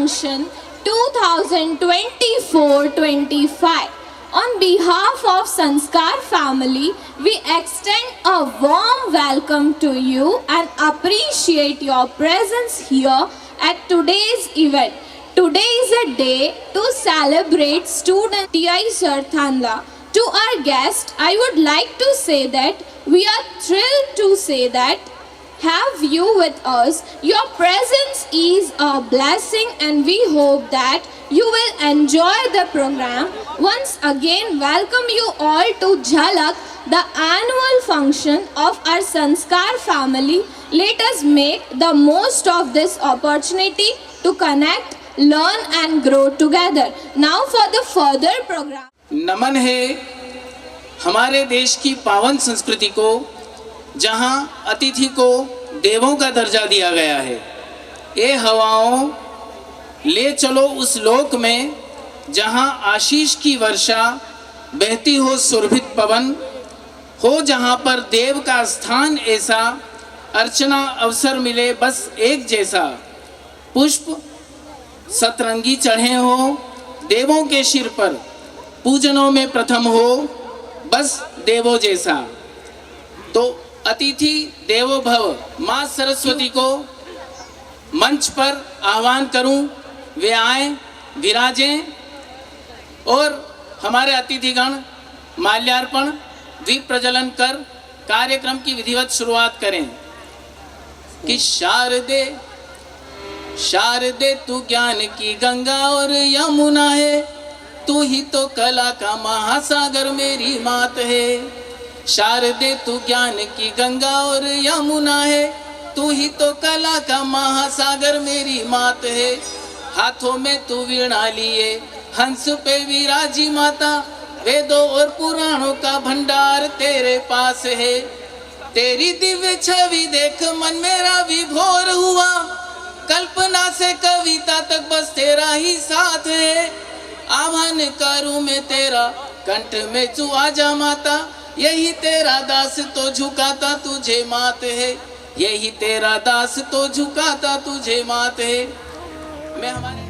Function 2024-25. On behalf of Sanskar family, we extend a warm welcome to you and appreciate your presence here at today's event. Today is a day to celebrate student TI Sarthanla. To our guest, I would like to say that we are thrilled to say that have you with us. Your presence is a blessing and we hope that you will enjoy the program. Once again, welcome you all to Jhalak, the annual function of our Sanskar family. Let us make the most of this opportunity to connect, learn and grow together. Now for the further program. नमन है हमारे देश की पावन संस्कृति को, जहां अतिथि को देवों का दर्जा दिया गया है। ये हवाओं ले चलो उस लोक में जहां आशीष की वर्षा बहती हो, सुरभित पवन हो, जहां पर देव का स्थान ऐसा, अर्चना अवसर मिले बस एक जैसा, पुष्प सतरंगी चढ़े हो देवों के सिर पर, पूजनों में प्रथम हो बस देवों जैसा। तो अतिथि देवो भव माँ सरस्वती को मंच पर आह्वान करूं, वे आए, विराजें और हमारे अतिथिगण माल्यार्पण, दीप प्रज्वलन कर कार्यक्रम की विधिवत शुरुआत करें। कि शारदे शारदे तू ज्ञान की गंगा और यमुना है, तू ही तो कला का महासागर मेरी मात है। शारदे तू ज्ञान की गंगा और यमुना है, तू ही तो कला का महासागर मेरी मात है। हाथों में तू वीणा लिए हंस पे विराजी माता, वेदों और पुराणों का भंडार तेरे पास है। तेरी दिव्य छवि देख मन मेरा विभोर हुआ, कल्पना से कविता तक बस तेरा ही साथ है। आह्वान करूं मैं तेरा कंठ में तू आजा माता, यही तेरा दास तो झुकाता तुझे मात है, यही तेरा दास तो झुकाता तुझे मात है। मैं हमारे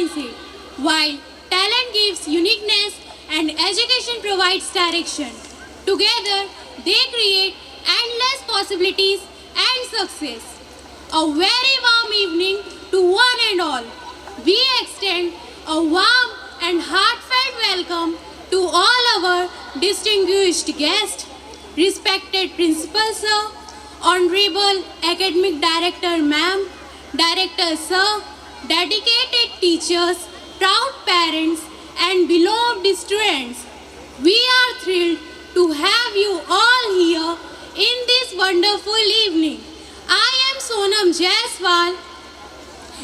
mindset, while talent gives uniqueness and education provides direction. Together, they create endless possibilities and success. A very warm evening to one and all. We extend a warm and heartfelt welcome to all our distinguished guests, respected Principal Sir, Honorable Academic Director Ma'am, Director Sir, dedicated teachers, proud parents, and beloved students. We are thrilled to have you all here in this wonderful evening. I am Sonam Jaiswal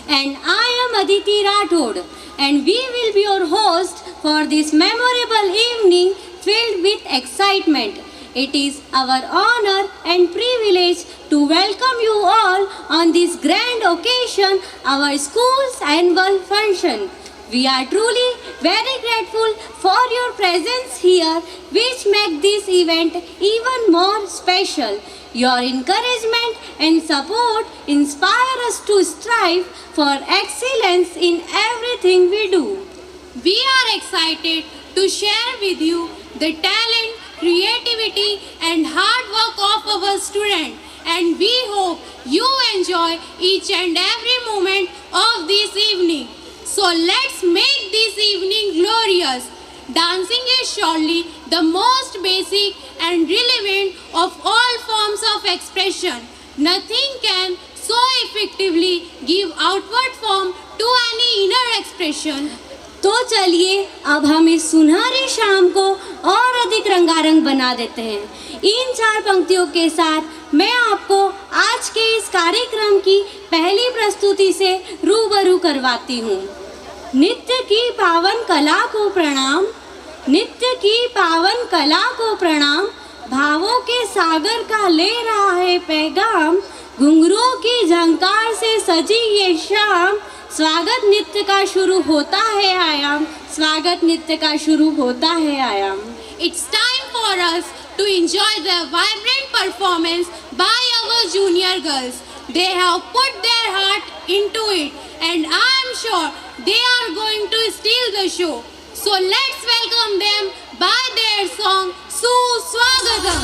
and I am Aditi Rathod, and we will be your host for this memorable evening filled with excitement. It is our honor and privilege to welcome you all on this grand occasion, our school's annual function. We are truly very grateful for your presence here, which make this event even more special. Your encouragement and support inspire us to strive for excellence in everything we do. We are excited to share with you the talent, creativity, and hard work of our students, and we hope you enjoy each and every moment of this evening. So let's make this evening glorious. Dancing is surely the most basic and relevant of all forms of expression. Nothing can so effectively give outward form to any inner expression. तो चलिए अब हम इस सुनहरी शाम को और अधिक रंगारंग बना देते हैं। इन 4 पंक्तियों के साथ मैं आपको आज के इस कार्यक्रम की पहली प्रस्तुति से रूबरू करवाती हूँ। नित्य की पावन कला को प्रणाम, नित्य की पावन कला को प्रणाम, भावों के सागर का ले रहा है पैगाम, घुंघरूओं की झंकार से सजी ये शाम, स्वागत नृत्य का शुरू होता है आयाम, स्वागत नृत्य का शुरू होता है आयाम। It's time for us to enjoy the vibrant performance by our junior girls. They have put their heart into it, and I am sure they are going to steal the show. So let's welcome them by their song Suswagatam.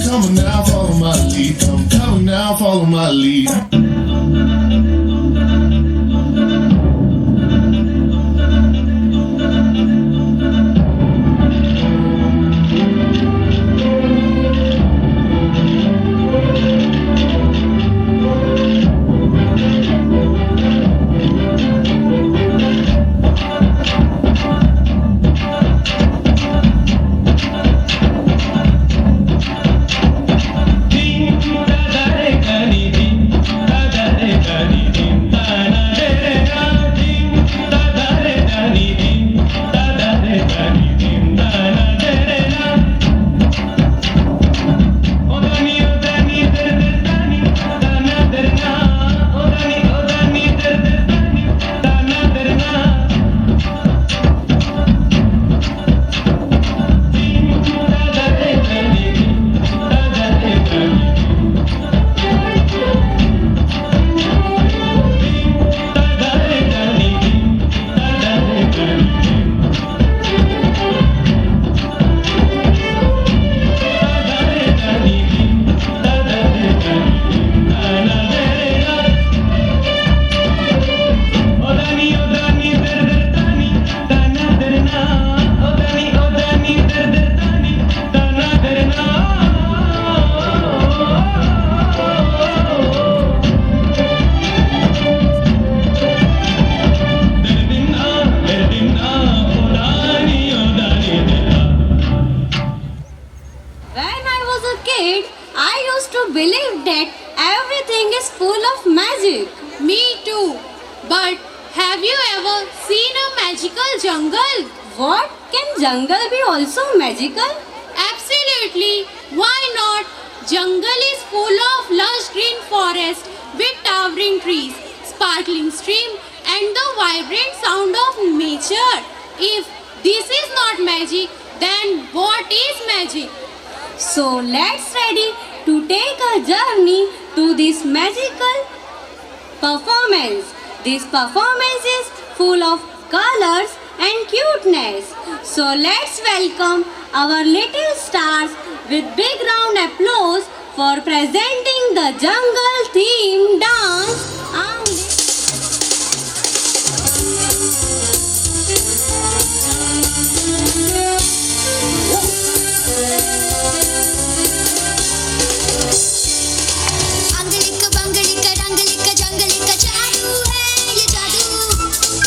Come now, follow my lead. Come now, follow my lead. magic. Me too. But have you ever seen a magical jungle? What? Can jungle be also magical? Absolutely. Why not? Jungle is full of lush green forest with towering trees, sparkling stream and the vibrant sound of nature. If this is not magic, then what is magic? So let's ready to take a journey to this magical performance. This performance is full of colors and cuteness. So let's welcome our little stars with big round applause for presenting the jungle theme dance. अंगलिक बंगलिक रंगलिक जंगलिक जादू है ये जादू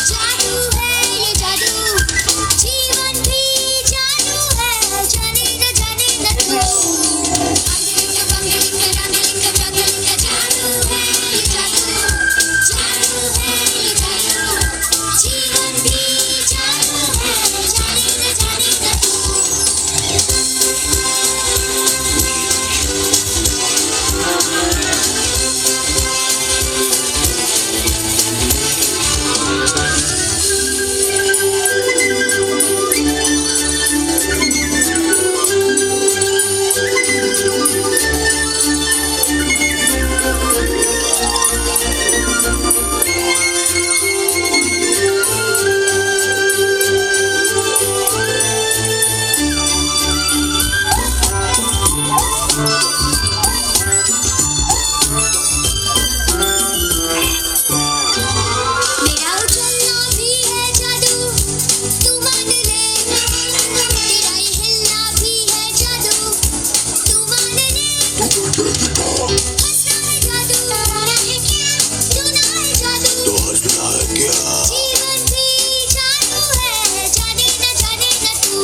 जादू है ये जादू जीवन भी जादू है जाने न तू अंगलिक बंगलिक रंगलिक जंगलिक जादू है ये जादू जादू है ये जादू जीवन भी जादू है जाने न तू मेरा उछलना भी है जादू तू मान ले तेरा ये हिलना भी है जादू तू मान ले हंसना है जादू है क्या सुना है जादू जीवन भी जादू है जाने न तू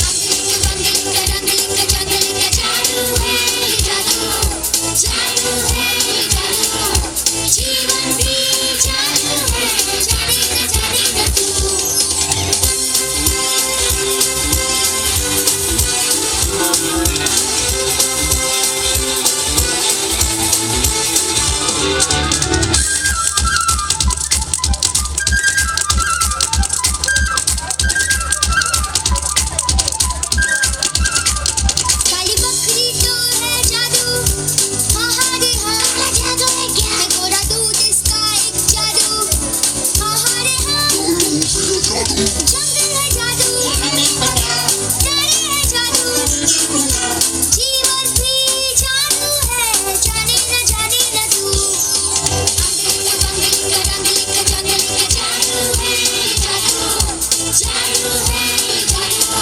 अंगलिक बंगलिक रंगलिक जंगलिक जादू है ये जादू जादू है ये जादू जीवन भी जादू है जाने न तू काली बकरी तो है जादू हाँ रे हाँ जादू है क्या है गोरा दूध इसका एक जादू हाँ रे हाँ जंगल है जादू तारे है जादू जीवन भी जादू है जाने न तू अंगलिक बंगलिक रंगलिक जंगलिक जादू है ये जादू जादू है ये जादू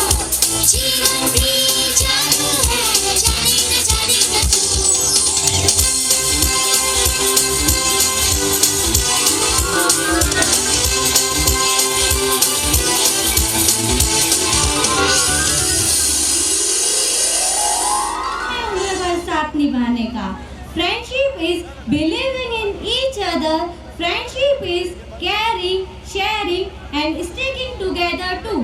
जीवन भी जादू है जाने न तू उम्र भर साथ निभाने का. Friendship is believing in each other. Friendship is caring, sharing and sticking together too.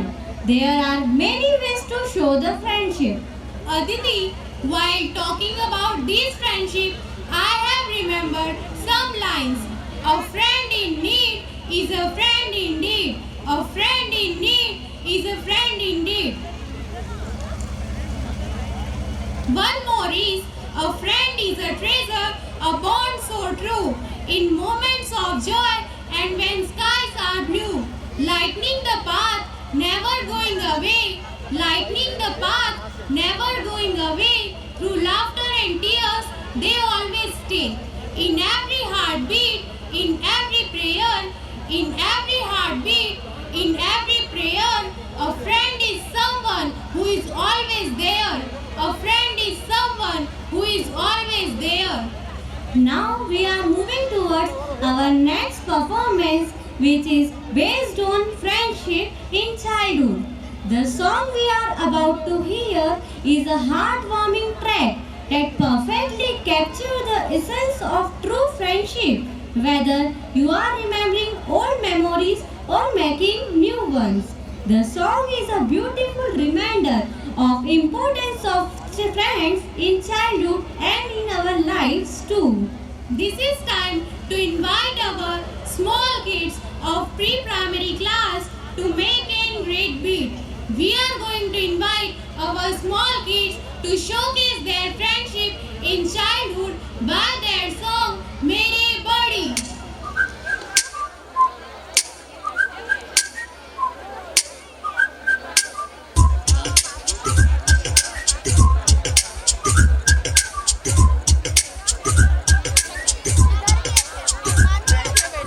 There are many ways to show the friendship. Aditi, while talking about this friendship, I have remembered some lines. A friend in need is a friend indeed. A friend in need is a friend indeed. One more is, a friend is a treasure, a bond so true. In moments of joy and when skies are blue, lightening the path, never going away. Lightening the path, never going away. Through laughter and tears, they always stay. In every heartbeat, in every prayer, in every heartbeat, in every prayer, a friend is someone who is always there. A friend is someone who is always there. Now we are moving towards our next performance, which is based on friendship in childhood. The song we are about to hear is a heartwarming track that perfectly capture the essence of true friendship, whether you are remembering old memories or making new ones. The song is a beautiful reminder of importance of friends in childhood and in our lives too. This is time to invite our small kids of pre-primary class to make a great beat. We are going to invite our small kids to showcase their friendship in childhood by their song Mere Body.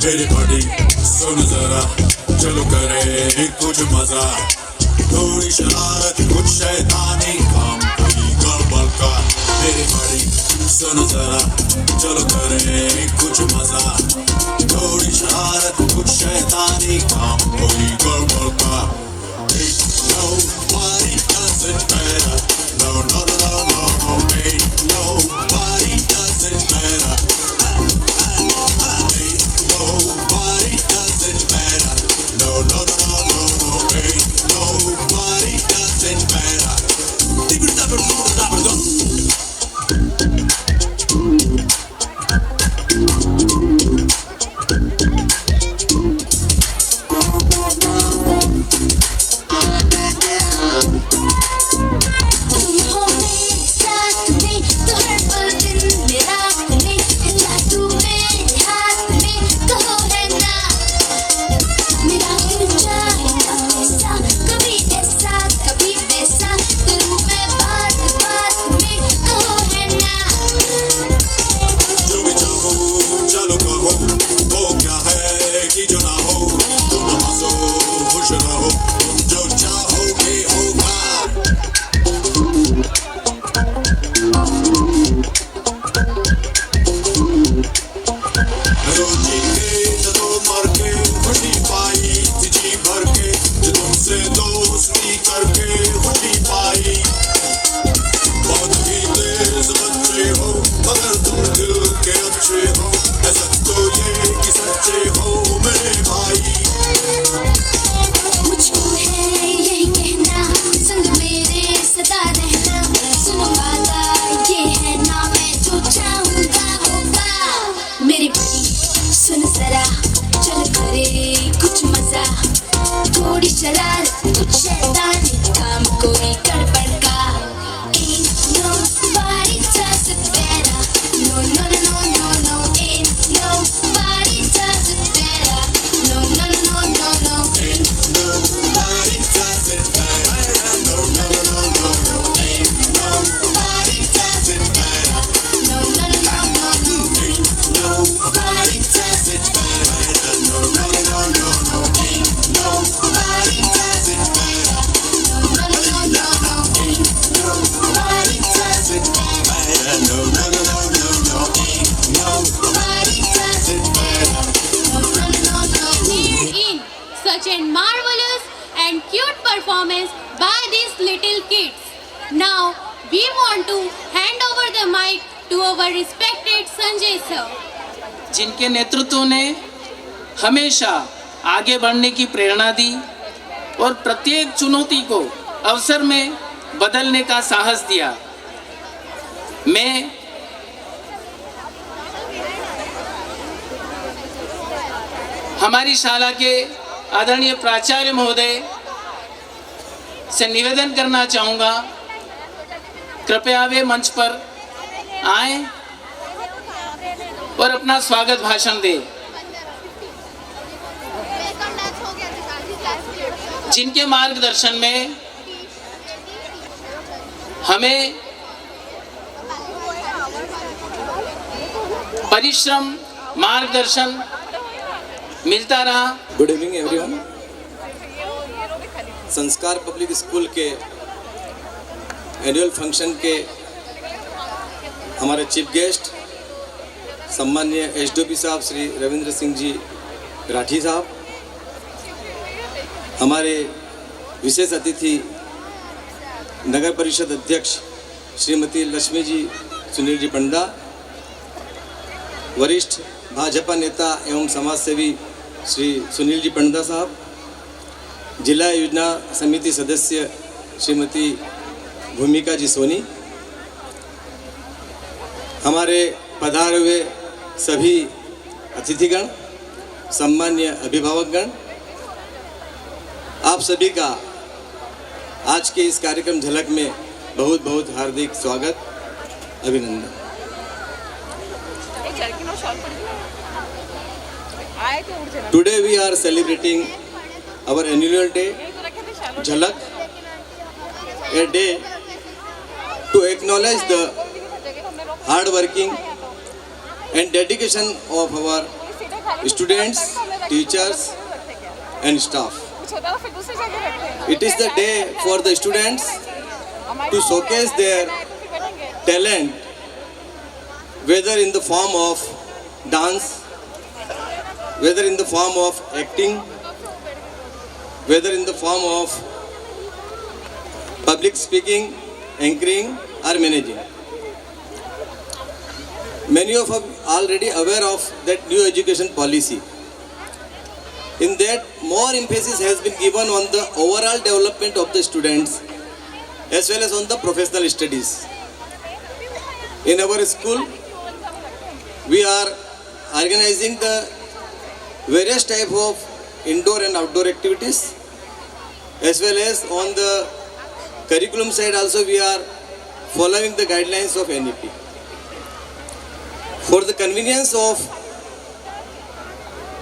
मेरी body सुन जरा चलो करे कुछ मजा थोड़ी शरारत कुछ शैतानी काम कोई गड़बड़ का मेरी बॉडी सुन जरा चलो करे कुछ मजा थोड़ी शरारत कुछ शैतानी काम कोई गड़बड़ का Nobody does it better. No, no, no, no, no, no, ain't nobody does it better. Nobody does it better. No, no, no, no, no, no, ain't nobody does it better. तुम हो मेरे साथ में तो हर पल दिन मेरा में जादू मेरे हाथ में कहो है ना मेरा दिल चाहे ना ऐसा कभी वैसा करूँ मैं बात में कहो है ना जो भी चाहो चलो कहो वो क्या है कि जो ना हो तुम हंसो खुश रहो जो चाहोगे होगा रोजी के तो मर के खुशी पाई थी जी भर के जो तुमसे दोस्ती करके खुशी पाई बहुत ही तेज बच्चे हो मगर तुम दिल के अच्छे हो ऐसा तो ये कि सच्चे हो मेरे भाई मुझको है यही कहना संग मेरे सदा रहना सुनो वादा ये है ना मैं जो चाहूँगा होगा मेरी बड़ी सुन जरा चल करे कुछ मजा थोड़ी शरारत कुछ शैतानी काम कोई गड़बड़ का Ain't nobody does it better. No, no, no, no, no, no. Ain't nobody does it better. No, no, no, no, no, no. Ain't nobody does it better. No, no, no, no, no, no. Ain't nobody does it better. No, no, no, no, no, no. Ain't nobody does it better. No, no, no, no, no. Ain't nobody does it better. No, no, no, no, no. Ain't nobody does it better. No, no, no, no, no, no. Ain't nobody does it better. No, no, no, no, no. In such a marvelous and cute performance by these little kids. Now we want to hand over the mic to our respected Sanjay sir. जिनके नेतृत्व ने हमेशा आगे बढ़ने की प्रेरणा दी और प्रत्येक चुनौती को अवसर में बदलने का साहस दिया। मैं हमारी शाला के आदरणीय प्राचार्य महोदय से निवेदन करना चाहूँगा, कृपया वे मंच पर आएं और अपना स्वागत भाषण दें। जिनके मार्गदर्शन में हमें परिश्रम मार्गदर्शन मिलता रहा। Good evening everyone. संस्कार पब्लिक स्कूल के एनुअल फंक्शन के हमारे चीफ गेस्ट सम्माननीय एसडीओपी साहब श्री रविंद्र सिंह जी राठी साहब, हमारे विशेष अतिथि नगर परिषद अध्यक्ष श्रीमती लक्ष्मी जी सुनील जी पंडा, वरिष्ठ भाजपा नेता एवं समाज सेवी श्री सुनील जी पंडा साहब, जिला योजना समिति सदस्य श्रीमती भूमिका जी सोनी, हमारे पधारे हुए सभी अतिथिगण, सम्मान्य अभिभावकगण, आप सभी का आज के इस कार्यक्रम झलक में बहुत बहुत हार्दिक स्वागत, अभिनंदन। Today we are celebrating our annual day, Jhalak, a day to acknowledge the hard working and dedication of our students, teachers and staff. It is the day for the students to showcase their talent, whether in the form of dance, whether in the form of acting, whether in the form of public speaking, anchoring or managing. Many of us are already aware of that new education policy. In that, more emphasis has been given on the overall development of the students as well as on the professional studies. In our school, we are organizing the various type of indoor and outdoor activities, as well as on the curriculum side also we are following the guidelines of NEP. For the convenience of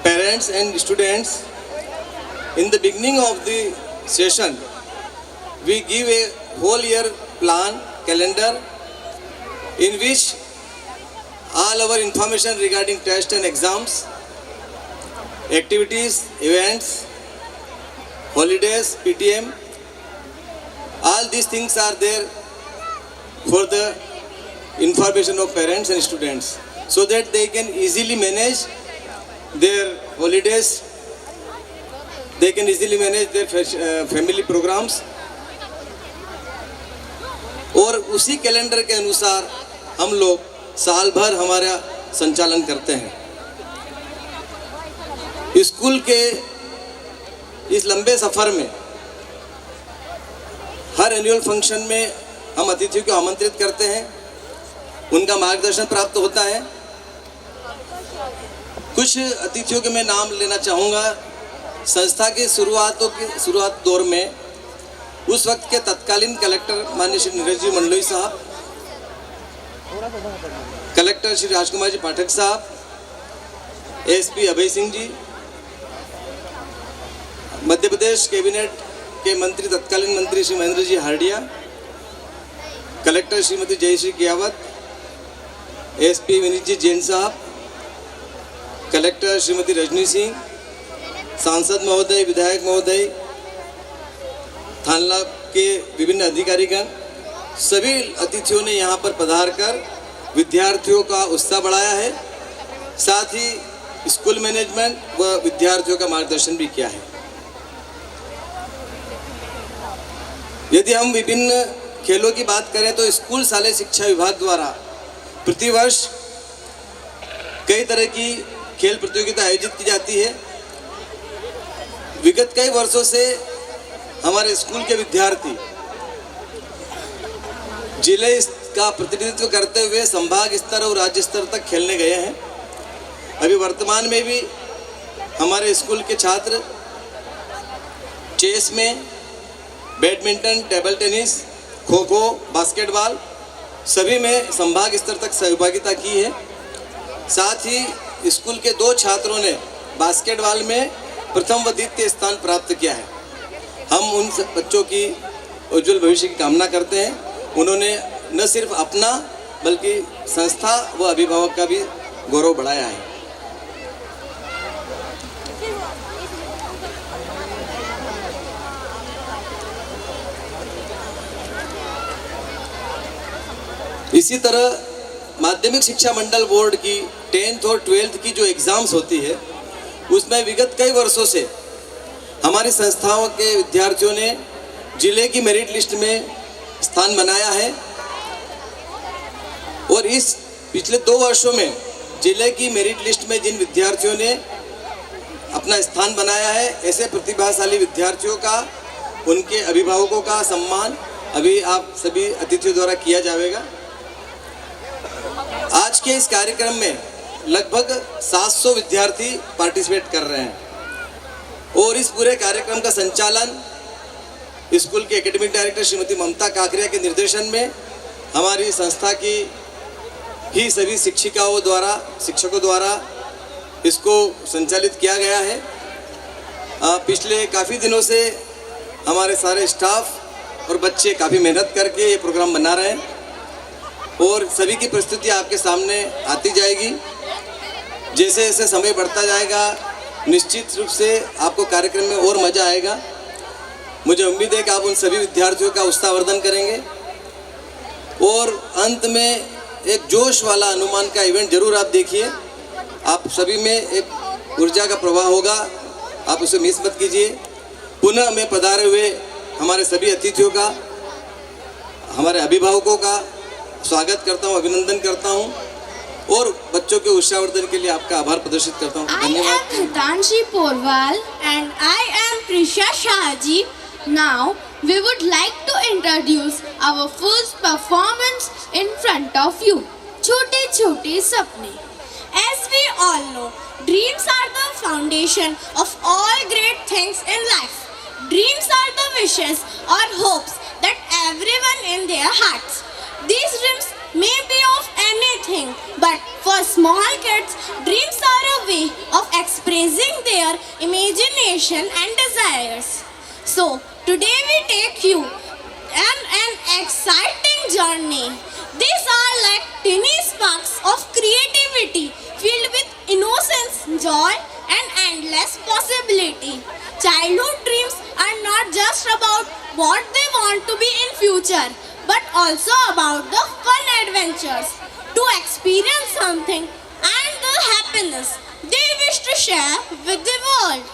parents and students, in the beginning of the session, we give a whole year plan, calendar, in which all our information regarding tests and exams, activities, events, holidays, PTM, all these things are there for the information of parents and students, so that they can easily manage their holidays, they can easily manage their family programs, और उसी calendar के अनुसार हम लोग साल भर हमारा संचालन करते हैं। स्कूल के इस लंबे सफ़र में हर एनुअल फंक्शन में हम अतिथियों को आमंत्रित करते हैं, उनका मार्गदर्शन प्राप्त होता है। कुछ अतिथियों के मैं नाम लेना चाहूँगा। संस्था के शुरुआत दौर में उस वक्त के तत्कालीन कलेक्टर माननीय श्री नीरज जी मंडलोई साहब, कलेक्टर श्री राजकुमार जी पाठक साहब, एसपी अभय सिंह जी, मध्य प्रदेश कैबिनेट के मंत्री तत्कालीन मंत्री श्री महेंद्र जी हार्डिया, कलेक्टर श्रीमती जयश्री कियावत, एसपी विनीत जी जैन साहब, कलेक्टर श्रीमती रजनी सिंह, सांसद महोदय, विधायक महोदय, थाना के विभिन्न अधिकारीगण, सभी अतिथियों ने यहाँ पर पधार कर विद्यार्थियों का उत्साह बढ़ाया है। साथ ही स्कूल मैनेजमेंट व विद्यार्थियों का मार्गदर्शन भी किया है। यदि हम विभिन्न खेलों की बात करें तो स्कूल शालेय शिक्षा विभाग द्वारा प्रतिवर्ष कई तरह की खेल प्रतियोगिता आयोजित की जाती है। विगत कई वर्षों से हमारे स्कूल के विद्यार्थी जिले का प्रतिनिधित्व करते हुए संभाग स्तर और राज्य स्तर तक खेलने गए हैं। अभी वर्तमान में भी हमारे स्कूल के छात्र चेस में, badminton, table tennis, kho kho, basketball सभी में संभाग स्तर तक सहभागिता की है। साथ ही स्कूल के 2 छात्रों ने बास्केटबॉल में प्रथम व द्वितीय स्थान प्राप्त किया है। हम उन बच्चों की उज्जवल भविष्य की कामना करते हैं। उन्होंने न सिर्फ अपना बल्कि संस्था व अभिभावक का भी गौरव बढ़ाया है। इसी तरह माध्यमिक शिक्षा मंडल बोर्ड की 10th और 12th की जो एग्ज़ाम्स होती है उसमें विगत कई वर्षों से हमारी संस्थाओं के विद्यार्थियों ने जिले की मेरिट लिस्ट में स्थान बनाया है। और इस पिछले 2 वर्षों में जिले की मेरिट लिस्ट में जिन विद्यार्थियों ने अपना स्थान बनाया है, ऐसे प्रतिभाशाली विद्यार्थियों का, उनके अभिभावकों का सम्मान अभी आप सभी अतिथियों द्वारा किया जाएगा। आज के इस कार्यक्रम में लगभग 700 विद्यार्थी पार्टिसिपेट कर रहे हैं और इस पूरे कार्यक्रम का संचालन स्कूल के एकेडमिक डायरेक्टर श्रीमती ममता काकरिया के निर्देशन में हमारी संस्था की ही सभी शिक्षिकाओं द्वारा, शिक्षकों द्वारा इसको संचालित किया गया है। पिछले काफ़ी दिनों से हमारे सारे स्टाफ और बच्चे काफ़ी मेहनत करके ये प्रोग्राम बना रहे हैं और सभी की प्रस्तुति आपके सामने आती जाएगी। जैसे जैसे समय बढ़ता जाएगा निश्चित रूप से आपको कार्यक्रम में और मज़ा आएगा। मुझे उम्मीद है कि आप उन सभी विद्यार्थियों का उत्साहवर्धन करेंगे और अंत में एक जोश वाला अनुमान का इवेंट जरूर आप देखिए। आप सभी में एक ऊर्जा का प्रवाह होगा, आप उसे मिस मत कीजिए। पुनः मैं पधारे हुए हमारे सभी अतिथियों का, हमारे अभिभावकों का स्वागत करता हूं, अभिनंदन करता हूं और बच्चों के उत्साहवर्धन के लिए आपका आभार प्रदर्शित करता हूं। I am धन्यवाद। Hitanshi Porwal and I am Prisha Shahji. Now we would like to introduce our first performance in front of you. छोटे छोटे सपने. As we all know, dreams are the foundation of all great things in life. Dreams are the wishes or hopes that everyone in their hearts. These dreams may be of anything, but for small kids, dreams are a way of expressing their imagination and desires. So, today we take you on an exciting journey. These are like tiny sparks of creativity filled with innocence, joy, and endless possibility. Childhood dreams are not just about what they want to be in future, but also about the fun adventures to experience something and the happiness they wish to share with the world.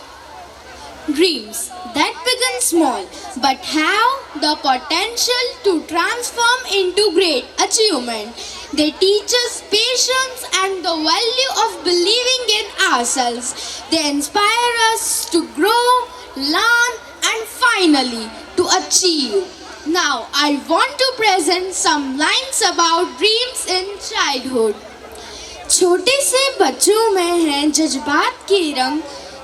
Dreams that begin small but have the potential to transform into great achievement. They teach us patience and the value of believing in ourselves. They inspire us to grow, learn, and finally to achieve. Now I want to present some lines about dreams in childhood. छोटे से बच्चों में हैं जज्बात के रंग,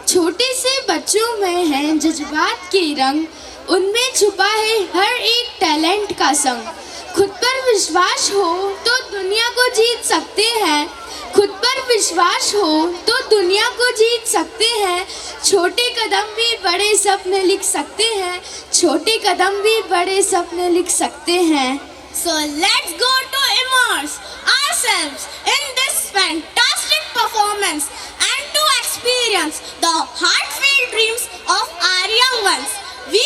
छोटे से बच्चों में हैं जज्बात के रंग, उनमें छुपा है हर एक टैलेंट का संग। खुद पर विश्वास हो तो दुनिया को जीत सकते हैं, खुद पर विश्वास हो तो दुनिया को जीत सकते हैं। छोटे कदम भी बड़े सपने लिख सकते हैं, छोटे कदम भी बड़े सपने लिख सकते हैं। So let's go to immerse ourselves in this fantastic performance and to experience the heartfelt dreams of our young ones. We